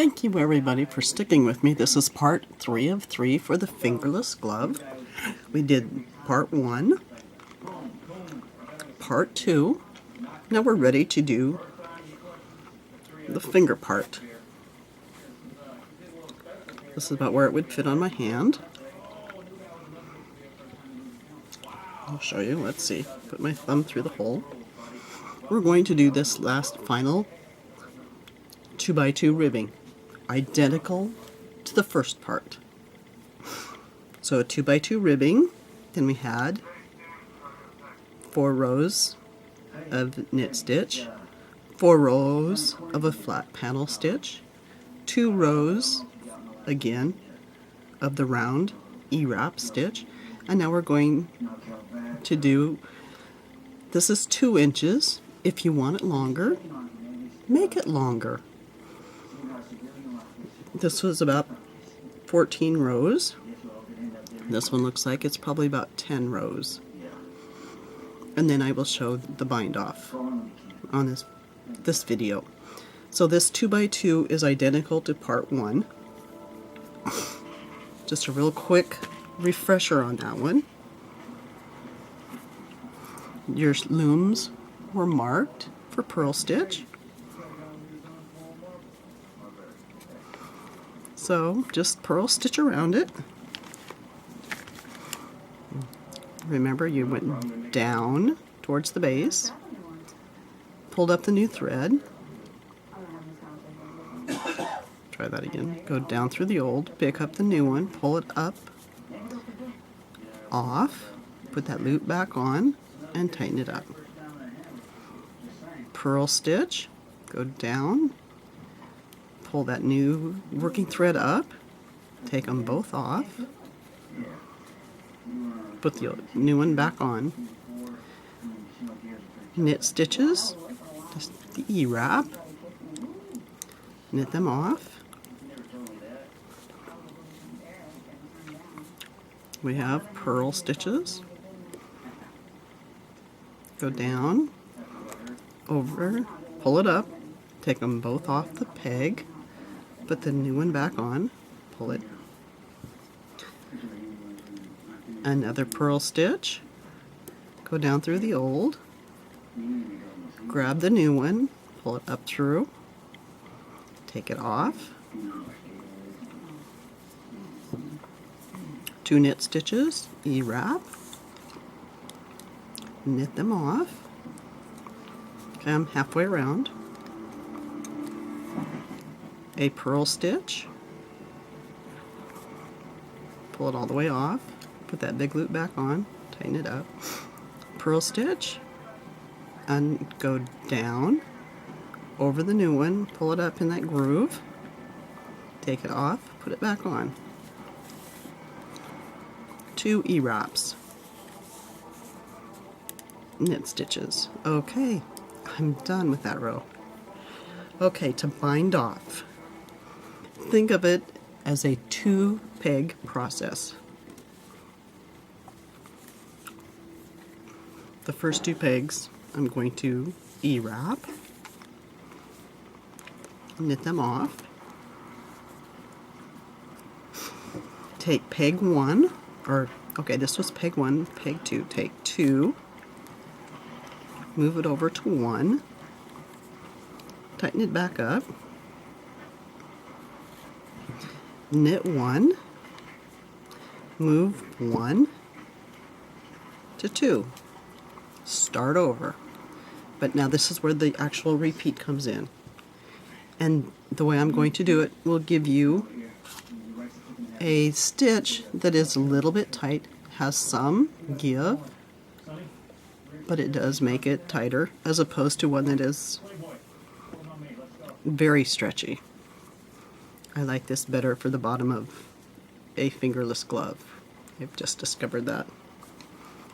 Thank you everybody for sticking with me. This is part 3 of 3 for the fingerless glove. We did part 1, part 2. Now we're ready to do the finger part. This is about where it would fit on my hand. I'll show you. Let's see. Put my thumb through the hole. We're going to do this last final 2x2 ribbing, identical to the first part. So a 2x2 ribbing, then we had 4 rows of knit stitch, 4 rows of a flat panel stitch, 2 rows again of the round E-wrap stitch, and now we're going to do, this is 2 inches. If you want it longer, make it longer. This was about 14 rows. This one looks like it's probably about 10 rows. And then I will show the bind off on this video. So this 2x2 is identical to part 1. Just a real quick refresher on that one. Your looms were marked for purl stitch. So just purl stitch around it. Remember, you went down towards the base, pulled up the new thread. Try that again. Go down through the old, pick up the new one, pull it up, off, put that loop back on, and tighten it up. Purl stitch, go down, pull that new working thread up, take them both off, put the new one back on, knit stitches, just the E-wrap, knit them off. We have purl stitches, go down, over, pull it up, take them both off the peg, put the new one back on, pull it, another purl stitch, go down through the old, grab the new one, pull it up through, take it off, 2 knit stitches, E-wrap, knit them off. Okay, I'm halfway around. A purl stitch, pull it all the way off, put that big loop back on, tighten it up, purl stitch, and go down over the new one, pull it up in that groove, take it off, put it back on. 2 E-wraps, knit stitches. Okay, I'm done with that row. Okay, to bind off, think of it as a 2-peg process. The first 2 pegs I'm going to E-wrap, knit them off, take peg 1, or okay, this was peg 1, peg 2, take 2, move it over to 1, tighten it back up, knit 1, move 1 to 2, start over. But now this is where the actual repeat comes in. And the way I'm going to do it will give you a stitch that is a little bit tight, has some give, but it does make it tighter as opposed to one that is very stretchy. I like this better for the bottom of a fingerless glove. I've just discovered that.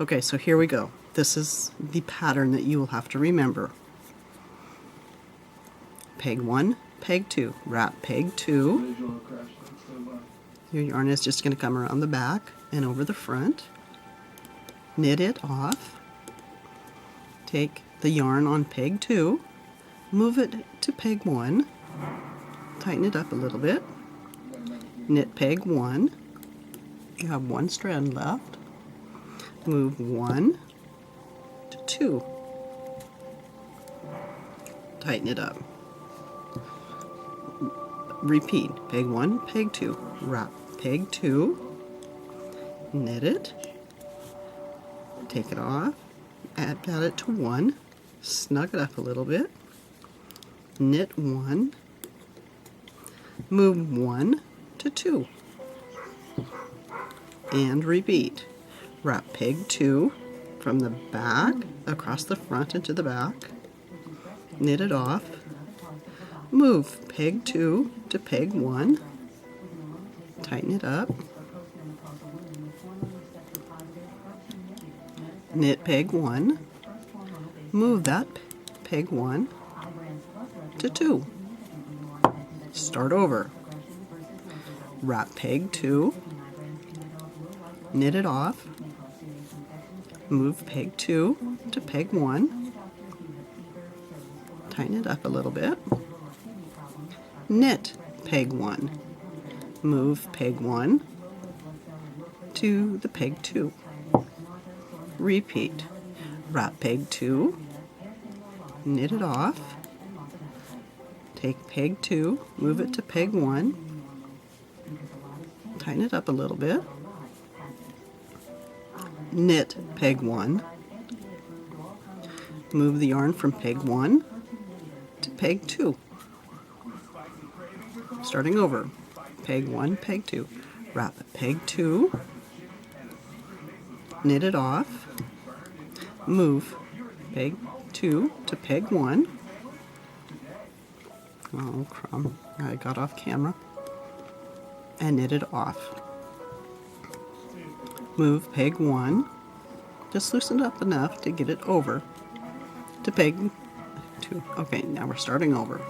Okay, so here we go. This is the pattern that you will have to remember. Peg 1, peg 2, wrap peg 2. Your yarn is just going to come around the back and over the front. Knit it off. Take the yarn on peg 2, move it to peg 1, tighten it up a little bit, knit peg 1, you have 1 strand left, move 1 to 2, tighten it up, repeat, peg 1, peg 2, wrap peg 2, knit it, take it off, add it to 1, snug it up a little bit, knit 1, move 1 to 2, and repeat. Wrap peg 2 from the back across the front into the back, knit it off, move peg 2 to peg 1, tighten it up, knit peg 1, move that peg 1 to 2, start over, wrap peg 2, knit it off, move peg 2 to peg 1, tighten it up a little bit, knit peg 1, move peg 1 to the peg 2, repeat, wrap peg 2, knit it off, take peg 2, move it to peg 1, tighten it up a little bit, knit peg 1, move the yarn from peg 1 to peg 2, starting over, peg 1, peg 2, wrap peg 2, knit it off, move peg 2 to peg 1, oh crumb, I got off camera, and knit it off. Move peg 1, just loosen it up enough to get it over to peg 2. Okay, now we're starting over.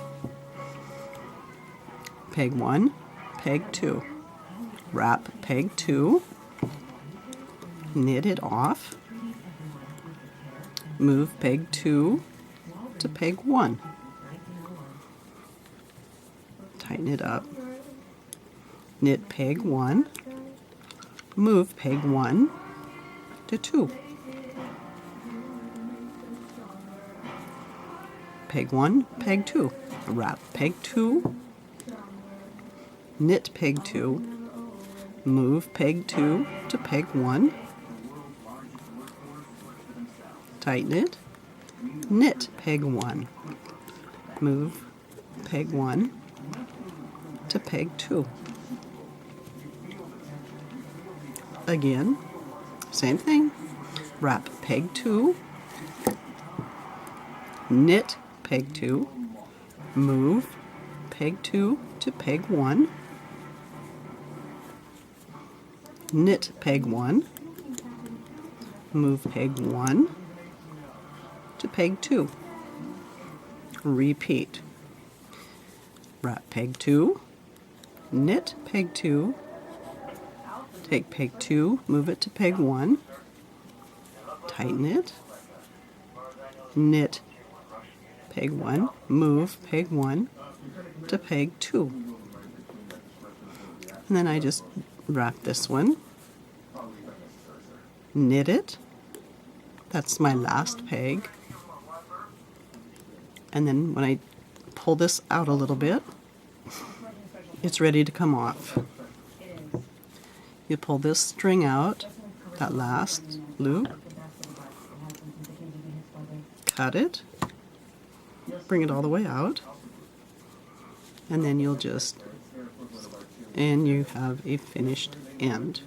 Peg 1, peg 2, wrap peg 2, knit it off, move peg 2 to peg 1, tighten it up, knit peg 1, move peg 1 to 2, peg 1, peg 2, wrap peg 2, knit peg 2, move peg 2 to peg 1, tighten it, knit peg 1, move peg 1 to peg 2. Again, same thing, wrap peg 2, knit peg 2, move peg 2 to peg 1, knit peg 1, move peg 1 to peg 2, repeat, wrap peg 2, knit peg 2, take peg 2, move it to peg 1, tighten it, knit peg 1, move peg 1 to peg 2. And then I just wrap this one, knit it, that's my last peg, and then when I pull this out a little bit, it's ready to come off. You pull this string out, that last loop, cut it, bring it all the way out, and then you'll just, and you have a finished end.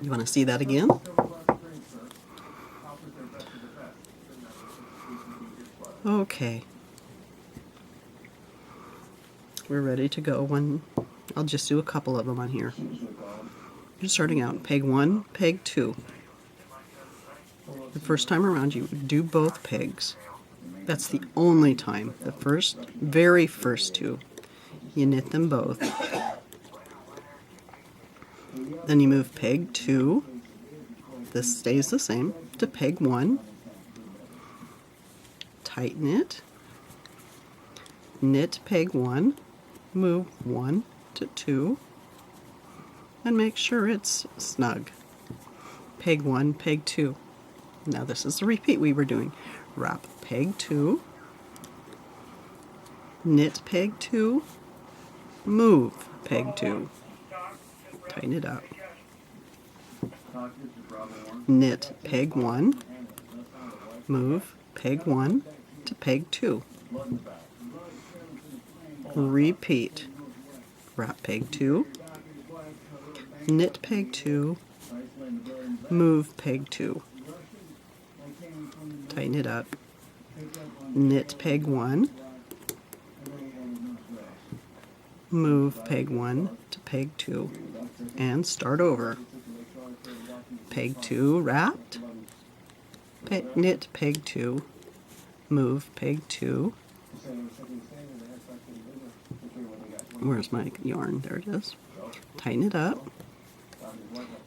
You want to see that again? Okay. We're ready to go. I'll just do a couple of them on here. You're starting out peg 1, peg 2. The first time around you do both pegs. That's the only time. The very first two. You knit them both. Then you move peg 2. This stays the same, to peg 1. Tighten it. knit peg 1, move 1 to 2, and make sure it's snug. Peg 1, peg 2. Now this is the repeat we were doing. Wrap peg 2, knit peg 2, move peg 2. Tighten it up. Knit peg 1, move peg 1 to peg 2. Repeat. Wrap peg 2, knit peg 2, move peg 2. Tighten it up. Knit peg 1, move peg 1 to peg 2, and start over. Peg 2 wrapped, knit peg 2, move peg 2. Where's my yarn? There it is. Tighten it up.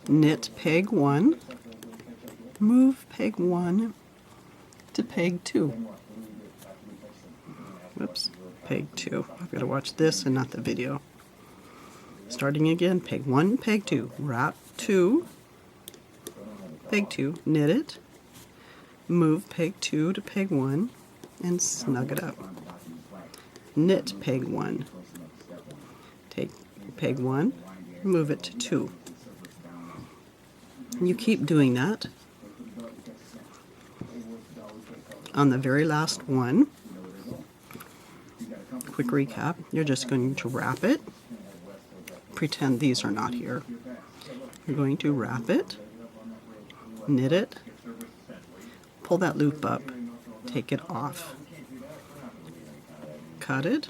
Knit peg 1, move peg 1 to peg 2. Whoops, peg 2. I've got to watch this and not the video. Starting again, peg 1, peg 2, wrap 2, peg 2, knit it, move peg 2 to peg 1, and snug it up. Knit peg 1, take peg 1, move it to 2. You keep doing that. On the very last one, quick recap, you're just going to wrap it. Pretend these are not here. You're going to wrap it, knit it, pull that loop up, take it off, cut it,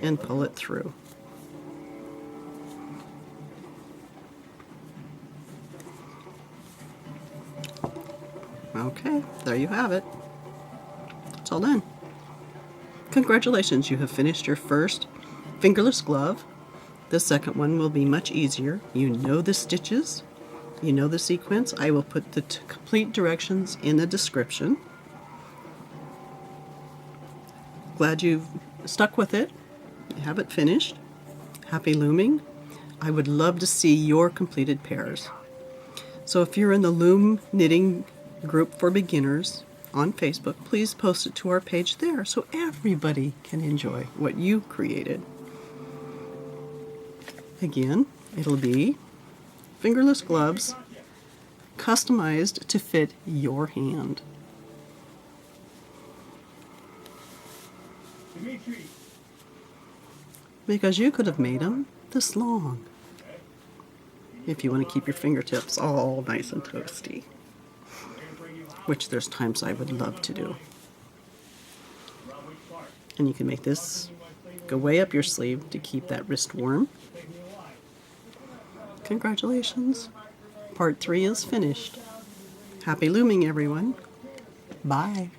and pull it through. Okay, there you have it. It's all done. Congratulations, you have finished your first fingerless glove. The second one will be much easier. You know the stitches, you know the sequence. I will put the complete directions in the description. Glad you've stuck with it. You have it finished. Happy looming. I would love to see your completed pairs. So if you're in the loom knitting group for beginners on Facebook, please post it to our page there so everybody can enjoy what you created. Again, it'll be fingerless gloves customized to fit your hand. Because you could have made them this long if you want to keep your fingertips all nice and toasty, which there's times I would love to do. And you can make this go way up your sleeve to keep that wrist warm. Congratulations. Part 3 is finished. Happy looming, everyone. Bye.